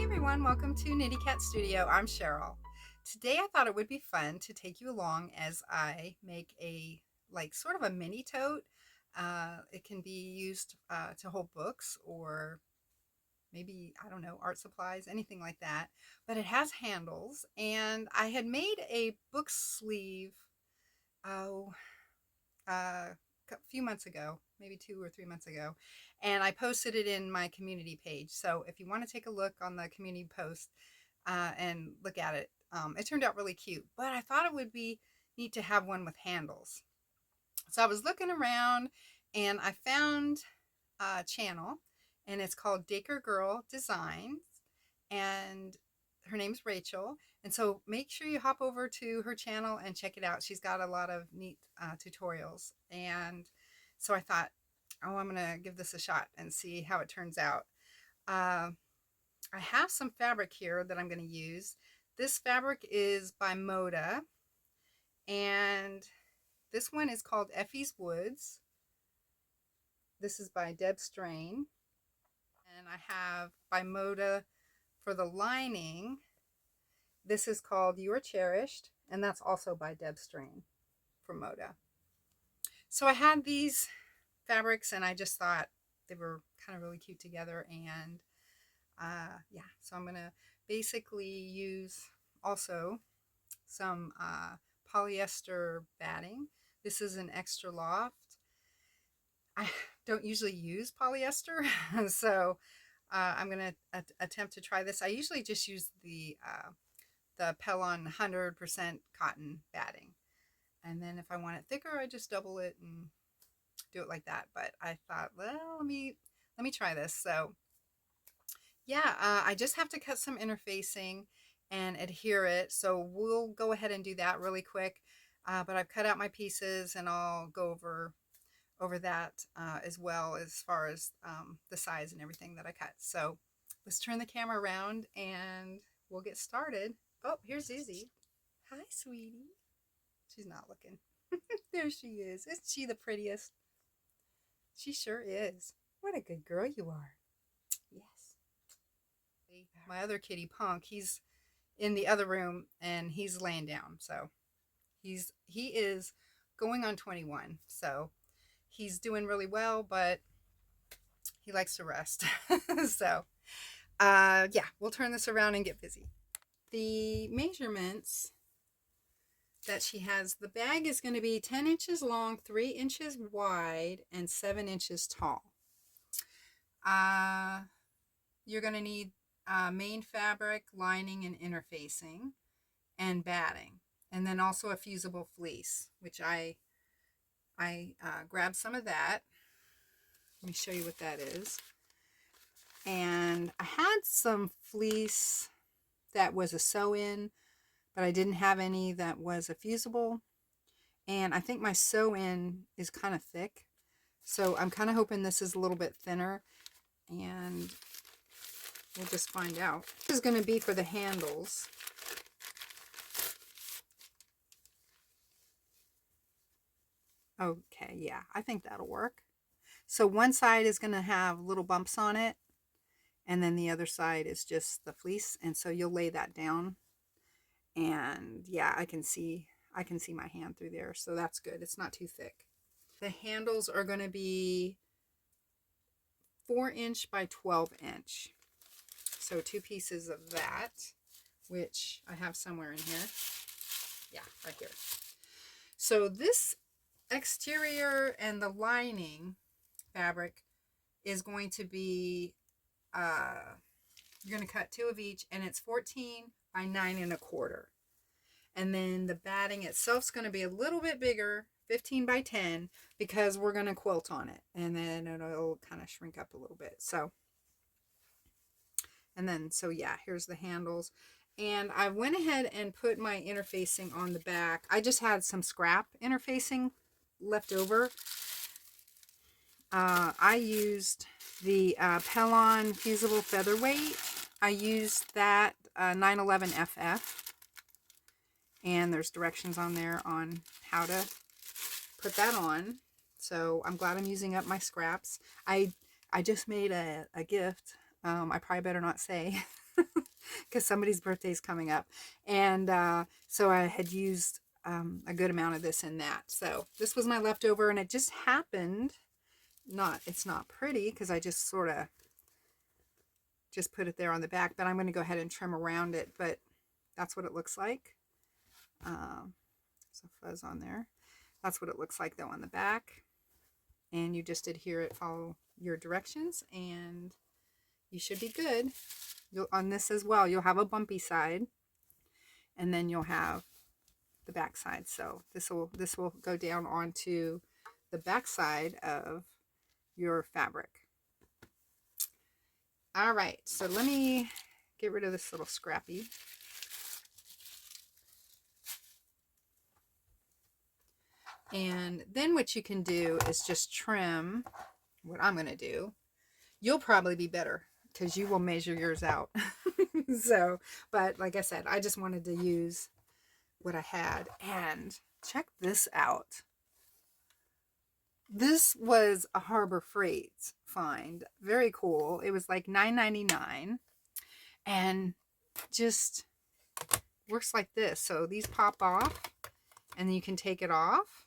everyone, welcome to Nitty Cat Studio. I'm Cheryl. Today I thought it would be fun to take you along as I make a sort of a mini tote. It can be used to hold books or maybe, I don't know, art supplies, anything like that. But it has handles, and I had made a book sleeve, oh, a few months ago, maybe 2 or 3 months ago, and I posted it in my community page. So if you want to take a look on the community post and look at it, it turned out really cute. But I thought it would be neat to have one with handles. So I was looking around and I found a channel, and it's called DakerGirl Designs, and her name's Raechel. And so make sure you hop over to her channel and check it out. She's got a lot of neat tutorials. And so I thought, oh, I'm going to give this a shot and see how it turns out. I have some fabric here that I'm going to use. This fabric is by Moda, and this one is called Effie's Woods. This is by Deb Strain. And I have by Moda for the lining. This is called You Are Cherished, and that's also by Deb Strain from Moda. So I had these fabrics, and I just thought they were kind of really cute together. And yeah, so I'm going to basically use also some polyester batting. This is an extra loft. I don't usually use polyester, so I'm going to attempt to try this. I usually just use the Pellon 100% cotton batting. And then if I want it thicker, I just double it and do it like that. But I thought, well, let me try this. So yeah, I just have to cut some interfacing and adhere it. So we'll go ahead and do that really quick. But I've cut out my pieces, and I'll go over that as well, as far as the size and everything that I cut. So let's turn the camera around and we'll get started. Oh, here's Izzy. Hi, sweetie. She's not looking. There she is. Isn't she the prettiest? She sure is. What a good girl you are. Yes. My other kitty, Punk, he's in the other room and he's laying down. So he is going on 21. So he's doing really well, but he likes to rest. So yeah, we'll turn this around and get busy. The measurements that she has, the bag is going to be 10 inches long, 3 inches wide, and 7 inches tall. You're going to need main fabric, lining, and interfacing, and batting, and then also a fusible fleece, which I grabbed some of that. Let me show you what that is. And I had some fleece that was a sew-in, but I didn't have any that was a fusible. And I think my sew-in is kind of thick. So I'm kind of hoping this is a little bit thinner. And we'll just find out. This is going to be for the handles. Okay, yeah, I think that'll work. So one side is going to have little bumps on it, and then the other side is just the fleece. And so you'll lay that down, and yeah, I can see my hand through there, so that's good. It's not too thick. The handles are going to be 4-inch by 12-inch. So 2 pieces of that, which I have somewhere in here. Yeah, right here. So this exterior and the lining fabric is going to be you're going to cut 2 of each, and it's 14 by 9 1/4. And then the batting itself is going to be a little bit bigger, 15 by 10, because we're going to quilt on it, and then it'll kind of shrink up a little bit. So yeah, here's the handles. And I went ahead and put my interfacing on the back. I just had some scrap interfacing left over. I used the Pellon Fusible Featherweight. I used that 911 FF. And there's directions on there on how to put that on. So I'm glad I'm using up my scraps. I just made a gift I probably better not say because somebody's birthday is coming up. And so I had used a good amount of this in that. So this was my leftover, and it just happened, it's not pretty because I just sort of just put it there on the back, but I'm going to go ahead and trim around it. But that's what it looks like. Some fuzz on there. That's what it looks like though on the back. And you just adhere it, follow your directions, and you should be good. On this as well, you'll have a bumpy side, and then you'll have the back side. So this will go down onto the back side of your fabric. All right, so let me get rid of this little scrappy. And then what you can do is just trim. What I'm going to do, you'll probably be better because you will measure yours out. So, but like I said, I just wanted to use what I had. And check this out. This was a Harbor Freight find. Very cool. It was like $9.99 and just works like this. So these pop off and then you can take it off.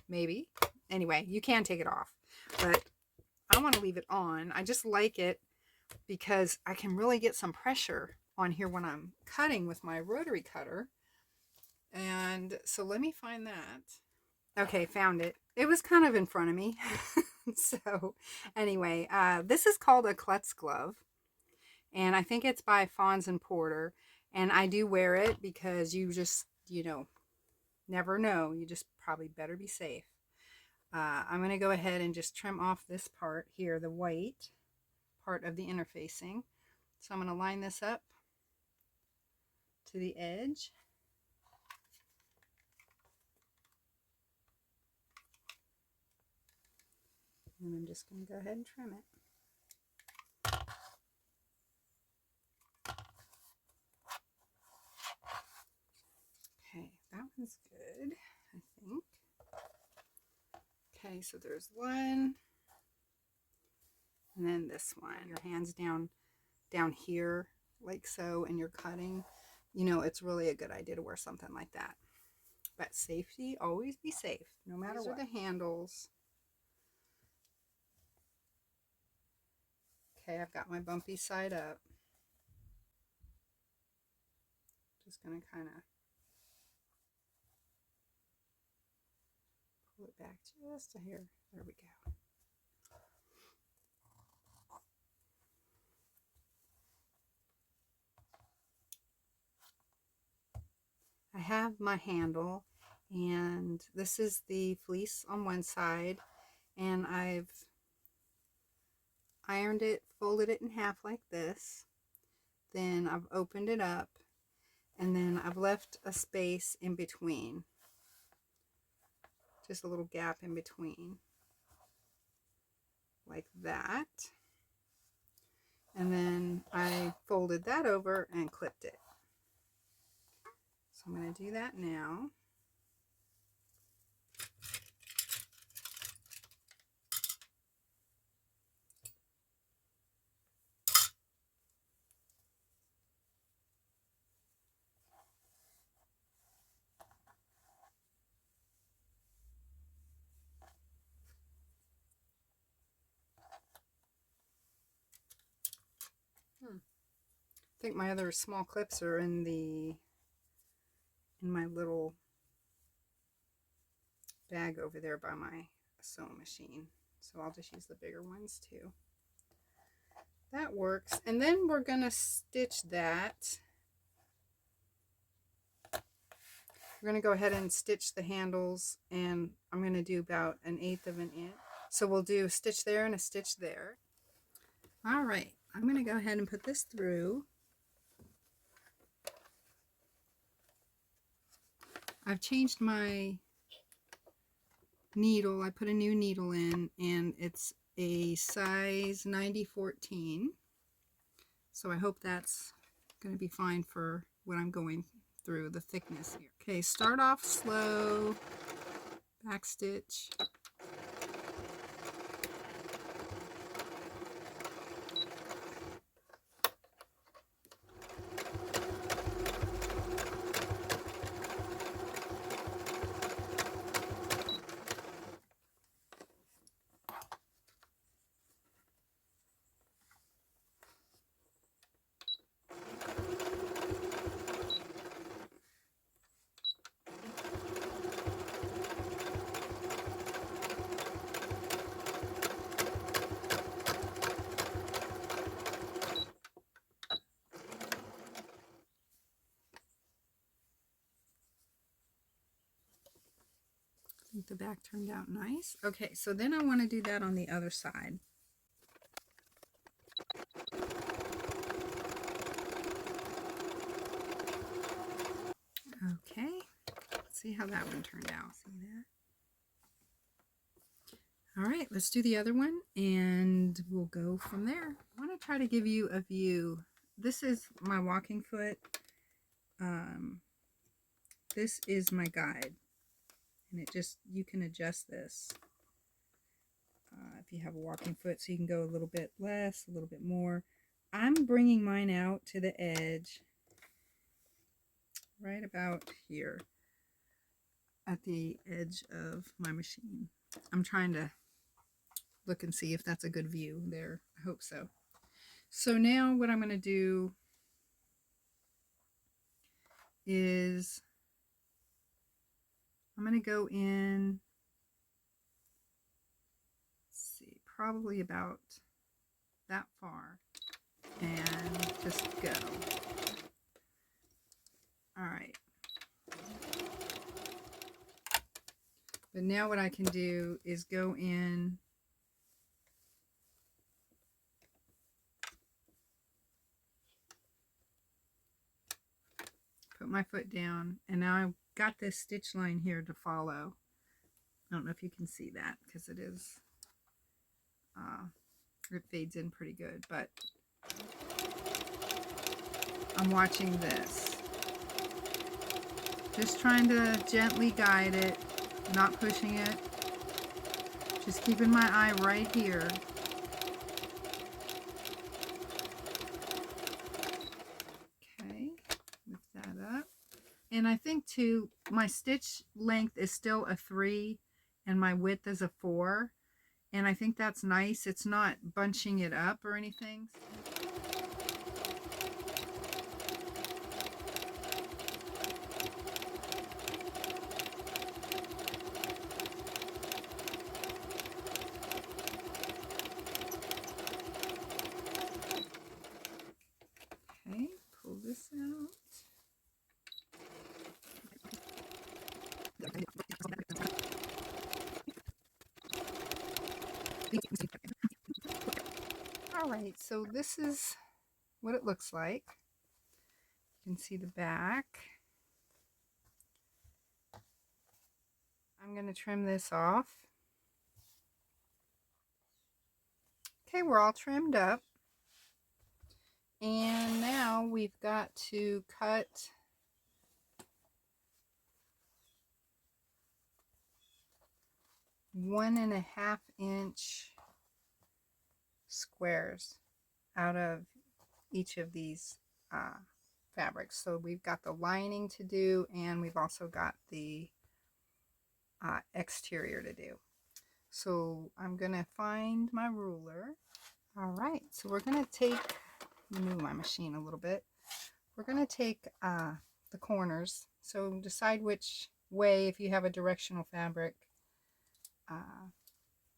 Maybe. Anyway, you can take it off, but I want to leave it on. I just like it because I can really get some pressure on here when I'm cutting with my rotary cutter. And so let me find that. Okay, found it. It was kind of in front of me. So anyway, this is called a klutz glove. And I think it's by Fons and Porter. And I do wear it because you just, never know. You just probably better be safe. I'm going to go ahead and just trim off this part here, the white part of the interfacing. So I'm going to line this up to the edge. And I'm just going to go ahead and trim it. Okay, that one's good, I think. Okay, so there's one. And then this one. Your hands down here like so, and you're cutting. It's really a good idea to wear something like that. But safety, always be safe, no matter what. These are the handles. Okay, I've got my bumpy side up. Just going to kind of pull it back just a hair. There we go. I have my handle, and this is the fleece on one side, and I've ironed it, folded it in half like this. Then I've opened it up, and then I've left a space in between, just a little gap in between like that. And then I folded that over and clipped it. So I'm going to do that now. I think my other small clips are in my little bag over there by my sewing machine. So I'll just use the bigger ones too. That works. And then we're going to stitch that. We're going to go ahead and stitch the handles, and I'm going to do about 1/8 of an inch. So we'll do a stitch there and a stitch there. All right, I'm going to go ahead and put this through. I've changed my needle. I put a new needle in, and it's a size 90/14. So I hope that's going to be fine for what I'm going through, the thickness here. Okay, start off slow, back stitch. think the back turned out nice. Okay, so then I want to do that on the other side. Okay, let's see how that one turned out. See that? All right, let's do the other one and we'll go from there. I want to try to give you a view. This is my walking foot. This is my guide, and it just, you can adjust this if you have a walking foot, so you can go a little bit less, a little bit more. I'm bringing mine out to the edge right about here at the edge of my machine. I'm trying to look and see if that's a good view there. I hope so. So now what I'm going to do is I'm going to go in, let's see, probably about that far, and just go. All right. But now what I can do is go in put my foot down, and now I've got this stitch line here to follow. I don't know if you can see that because it is it fades in pretty good, but I'm watching this, just trying to gently guide it, not pushing it, just keeping my eye right here. Okay, lift that up. And I think too, my stitch length is still a 3 and my width is a 4. And I think that's nice. It's not bunching it up or anything. Okay, pull this out. All right, so this is what it looks like. You can see the back. I'm going to trim this off. Okay, we're all trimmed up. And now we've got to cut one and a half inch squares out of each of these fabrics. So we've got the lining to do, and we've also got the exterior to do. So I'm gonna find my ruler. All right, so we're gonna take, move my machine a little bit. We're gonna take the corners. So decide which way, if you have a directional fabric,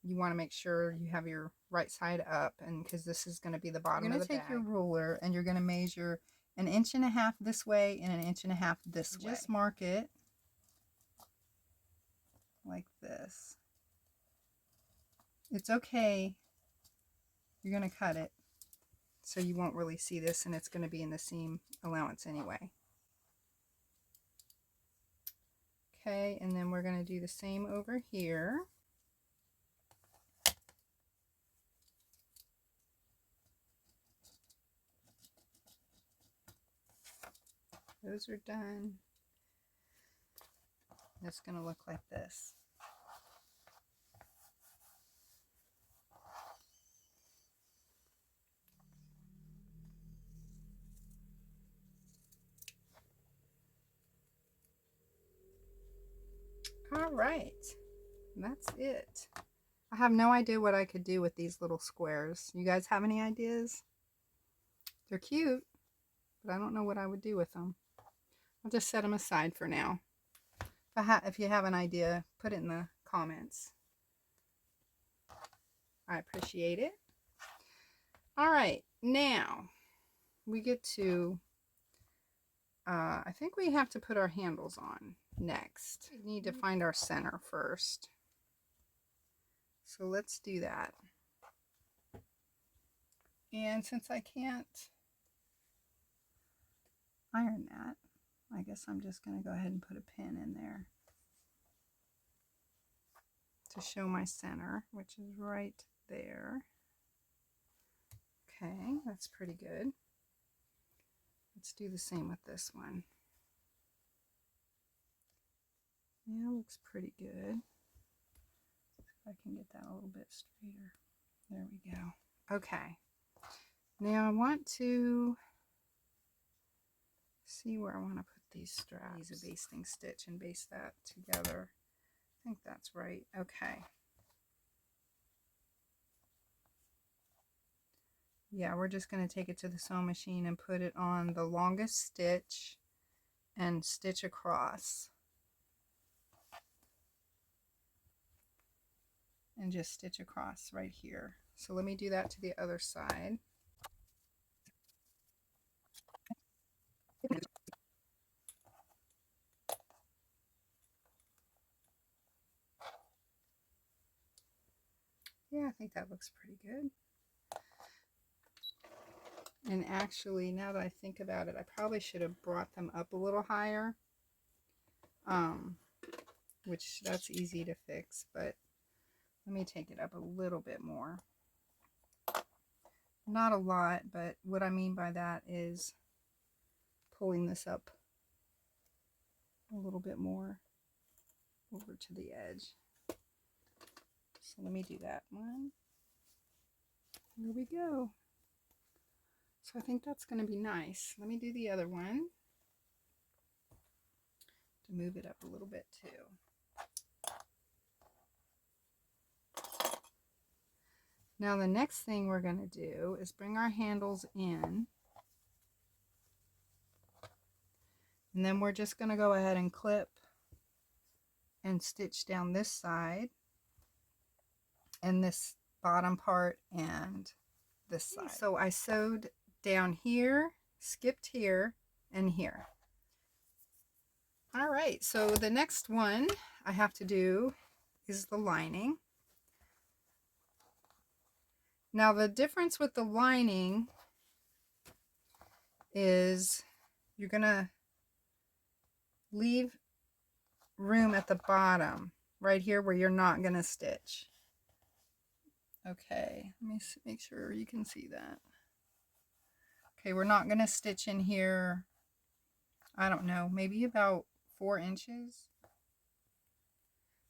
you want to make sure you have your right side up, and because this is going to be the bottom of the bag. You're going to take your ruler and you're going to measure 1.5 inches this way and 1.5 inches this way. Just mark it like this. It's okay. You're going to cut it so you won't really see this, and it's going to be in the seam allowance anyway. Okay, and then we're going to do the same over here. Those are done. It's going to look like this. All right, that's it. I have no idea what I could do with these little squares. You guys have any ideas? They're cute, but I don't know what I would do with them. I'll just set them aside for now. If you have an idea, put it in the comments. I appreciate it. All right, now we get to, I think we have to put our handles on. next. We need to find our center first. So let's do that. And since I can't iron that, I guess I'm just going to go ahead and put a pin in there to show my center, which is right there. Okay, that's pretty good. Let's do the same with this one. Yeah, looks pretty good. See if I can get that a little bit straighter. There we go. Okay. Now I want to see where I want to put these straps. Use a basting stitch and baste that together. I think that's right. Okay. Yeah, we're just going to take it to the sewing machine and put it on the longest stitch and stitch across. And just stitch across right here. So let me do that to the other side. Yeah, I think that looks pretty good. And actually, now that I think about it, I probably should have brought them up a little higher. Which that's easy to fix, but let me take it up a little bit more. Not a lot, but what I mean by that is pulling this up a little bit more over to the edge. So let me do that one. Here we go. So I think that's going to be nice. Let me do the other one to move it up a little bit too. Now the next thing we're going to do is bring our handles in. And then we're just going to go ahead and clip and stitch down this side and this bottom part and this side. So I sewed down here, skipped here, and here. All right, so the next one I have to do is the lining. Now the difference with the lining is you're gonna leave room at the bottom right here where you're not gonna stitch. Okay, let me make sure you can see that. Okay, we're not gonna stitch in here, I don't know, maybe about 4 inches.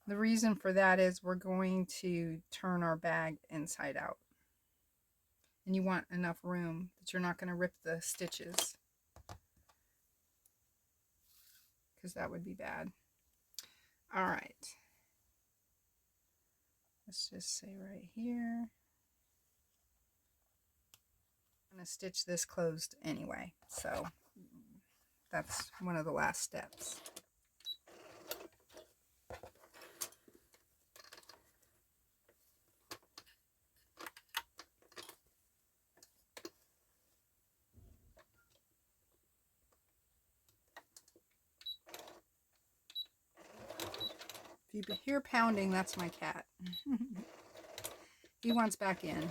The reason for that is we're going to turn our bag inside out. And you want enough room that you're not going to rip the stitches, because that would be bad. All right. Let's just say right here. I'm going to stitch this closed anyway, so that's one of the last steps. If you hear pounding, that's my cat. He wants back in.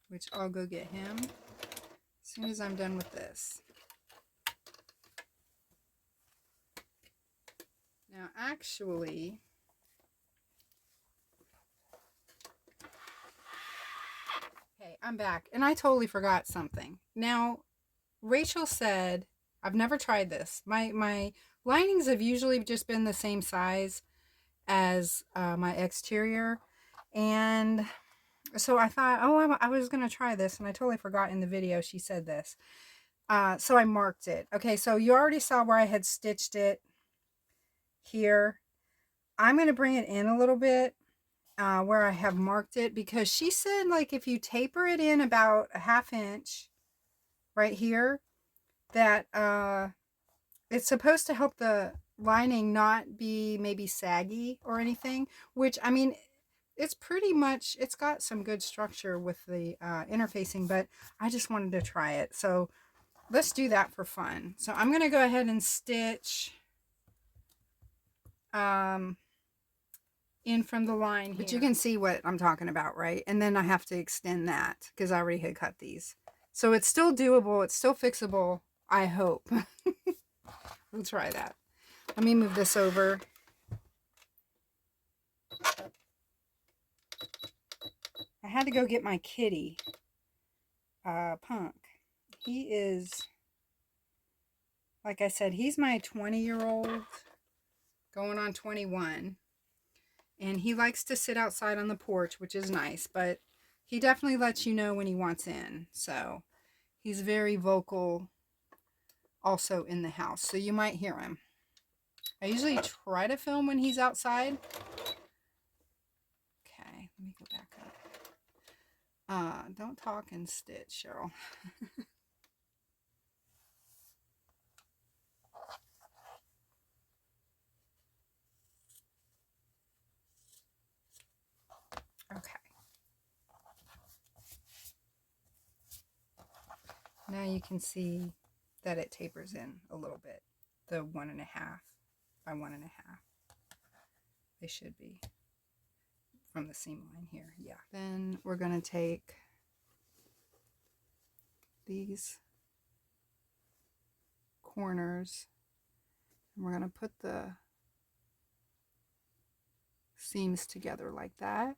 Which I'll go get him as soon as I'm done with this. Now actually, okay, I'm back, and I totally forgot something. Now, Raechel said, I've never tried this. My linings have usually just been the same size as my exterior, and so I thought, oh, I was going to try this, and I totally forgot in the video she said this. So I marked it. Okay, so you already saw where I had stitched it here. I'm going to bring it in a little bit where I have marked it, because she said, like, if you taper it in about a 1/2 inch right here, that it's supposed to help the lining not be maybe saggy or anything, which, I mean, it's pretty much, it's got some good structure with the interfacing, but I just wanted to try it. So let's do that for fun. So I'm going to go ahead and stitch in from the line here. But you can see what I'm talking about, right? And then I have to extend that because I already had cut these. So it's still doable. It's still fixable, I hope. We'll try that. Let me move this over. I had to go get my kitty, Punk. He is, like I said, he's my 20-year-old, going on 21. And he likes to sit outside on the porch, which is nice, but he definitely lets you know when he wants in. So he's very vocal also in the house. So you might hear him. I usually try to film when he's outside. Okay, let me go back up. Don't talk and stitch, Cheryl. Okay. Now you can see that it tapers in a little bit. The 1.5 by 1.5. They should be from the seam line here. Yeah. Then we're going to take these corners and we're going to put the seams together like that.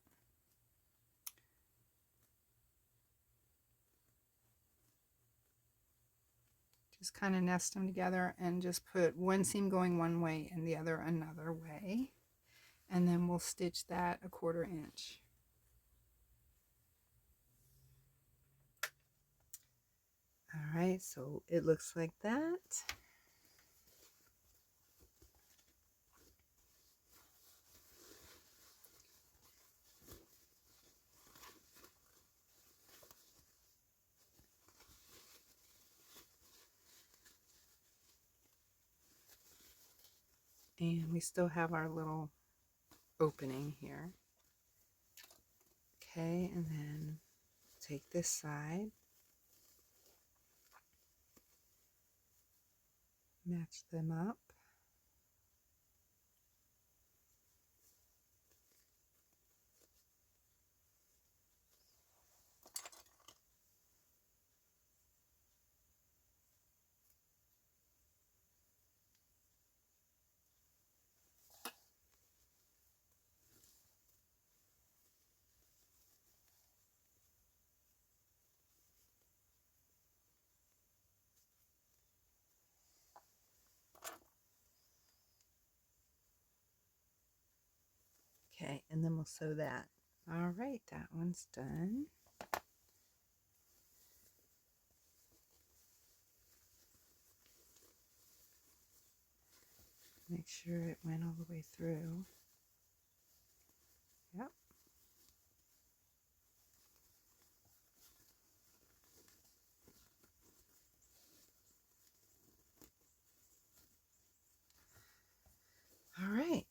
Just kind of nest them together and just put one seam going one way and the other another way. And then we'll stitch that 1/4 inch. All right, so it looks like that. And we still have our little opening here. Okay, and then take this side, match them up. Okay, and then we'll sew that. All right, that one's done. Make sure it went all the way through. Yep. All right.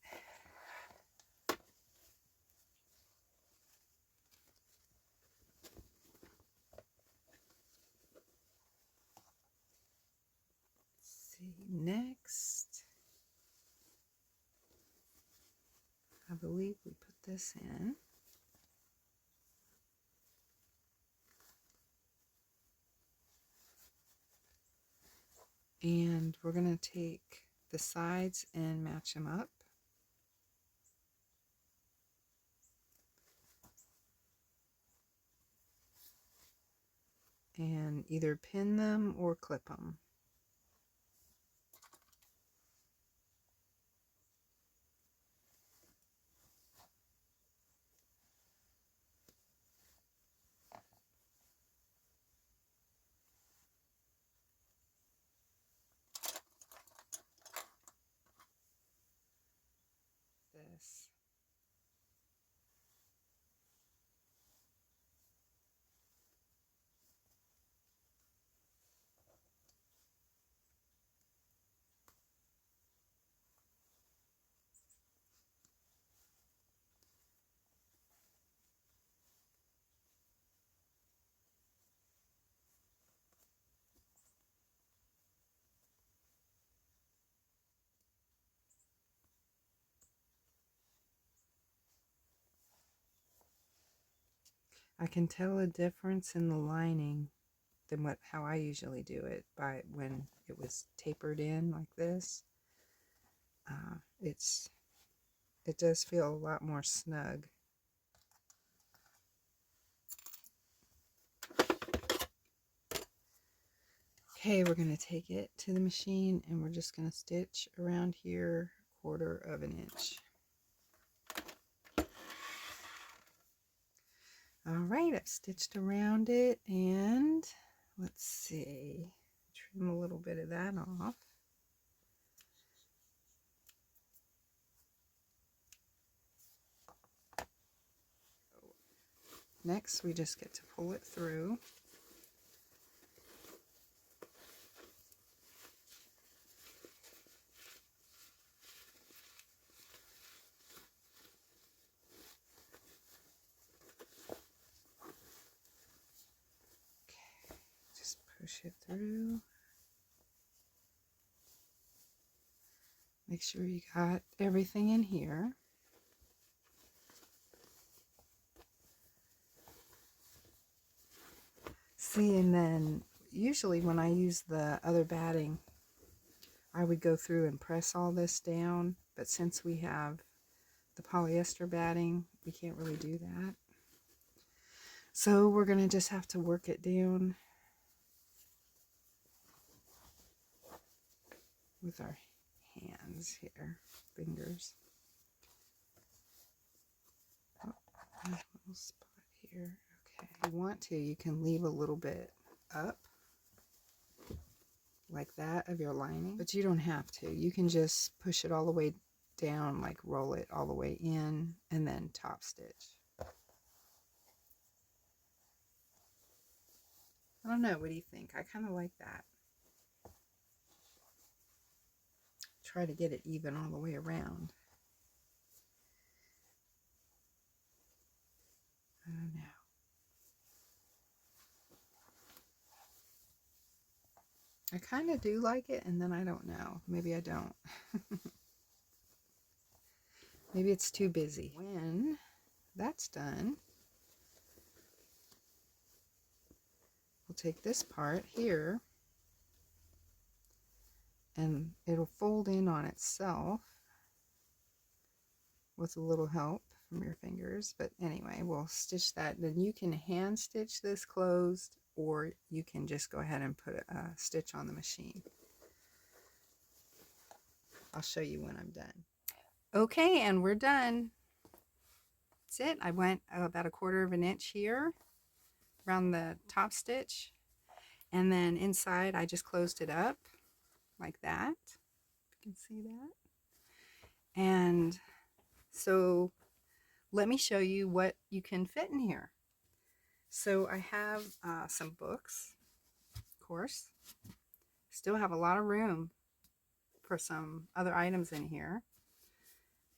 Let's see, next, I believe we put this in. And we're going to take the sides and match them up. And either pin them or clip them. This. I can tell a difference in the lining than how I usually do it by when it was tapered in like this. It does feel a lot more snug. Okay, we're going to take it to the machine and we're just going to stitch around here 1/4 inch. Alright, I've stitched around it, and let's see, trim a little bit of that off. Next, we just get to pull it through. Okay, just push it through. Make sure you got everything in here. See, and then usually when I use the other batting, I would go through and press all this down, but since we have the polyester batting, we can't really do that. So we're going to just have to work it down with our hands here, fingers. Oh, a little spot here. Okay, if you want to, you can leave a little bit up like that of your lining, but you don't have to. You can just push it all the way down, like roll it all the way in, and then top stitch. I don't know, what do you think? I kind of like that. Try to get it even all the way around. I don't know. I kind of do like it, and then I don't know. Maybe I don't. Maybe it's too busy. When that's done, we'll take this part here, and it'll fold in on itself with a little help from your fingers. But anyway, we'll stitch that. Then you can hand stitch this closed, or you can just go ahead and put a stitch on the machine. I'll show you when I'm done. Okay, and we're done. That's it. I went about 1/4 inch here around the top stitch, and then inside I just closed it up like that. You can see that. And so let me show you what you can fit in here. So I have some books, of course. Still have a lot of room for some other items in here.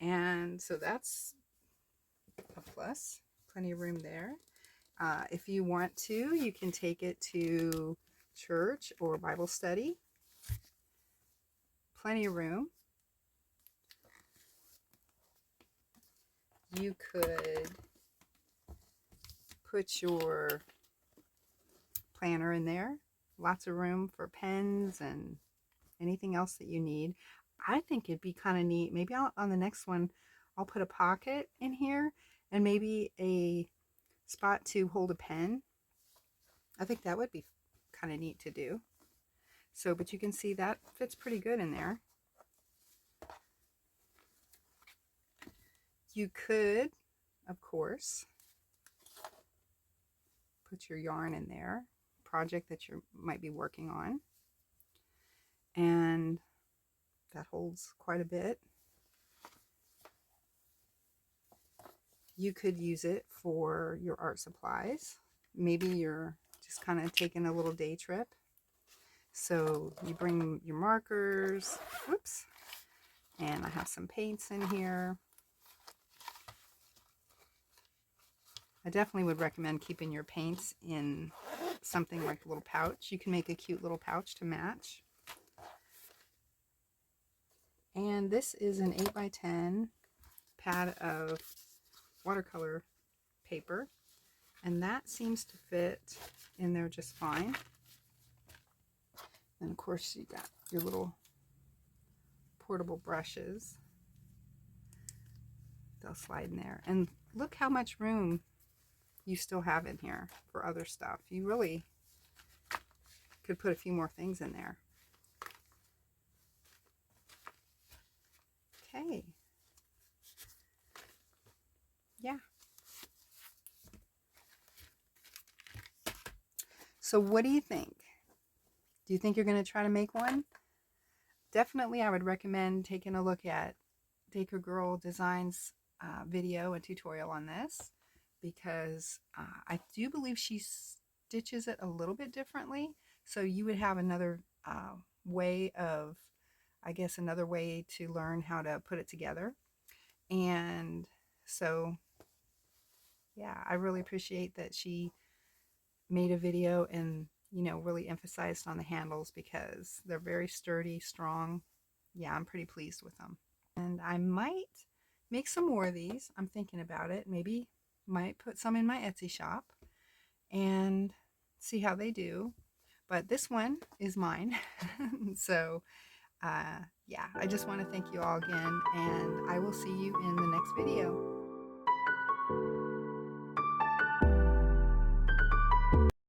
And so that's a plus. Plenty of room there. If you want to, you can take it to church or Bible study. Plenty of room. You could put your planner in there. Lots of room for pens and anything else that you need. I think it'd be kind of neat. Maybe on the next one, I'll put a pocket in here and maybe a spot to hold a pen. I think that would be kind of neat to do. So, but you can see that fits pretty good in there. You could, of course, put your yarn in there, project that you might be working on, and that holds quite a bit. You could use it for your art supplies. Maybe you're just kind of taking a little day trip. So you bring your markers, whoops, and I have some paints in here. I definitely would recommend keeping your paints in something like a little pouch. You can make a cute little pouch to match. And this is an 8x10 pad of watercolor paper. And that seems to fit in there just fine. And of course you got your little portable brushes. They'll slide in there. And look how much room you still have in here for other stuff. You really could put a few more things in there. Okay. Yeah. So what do you think? Do you think you're going to try to make one? Definitely, I would recommend taking a look at DakerGirl Designs video and tutorial on this, because I do believe she stitches it a little bit differently. So you would have another way of, I guess, another way to learn how to put it together. And so, yeah, I really appreciate that she made a video and, you know, really emphasized on the handles because they're very sturdy, strong. Yeah, I'm pretty pleased with them. And I might make some more of these. I'm thinking about it. Maybe might put some in my Etsy shop and see how they do. But this one is mine. So, yeah, I just want to thank you all again, and I will see you in the next video.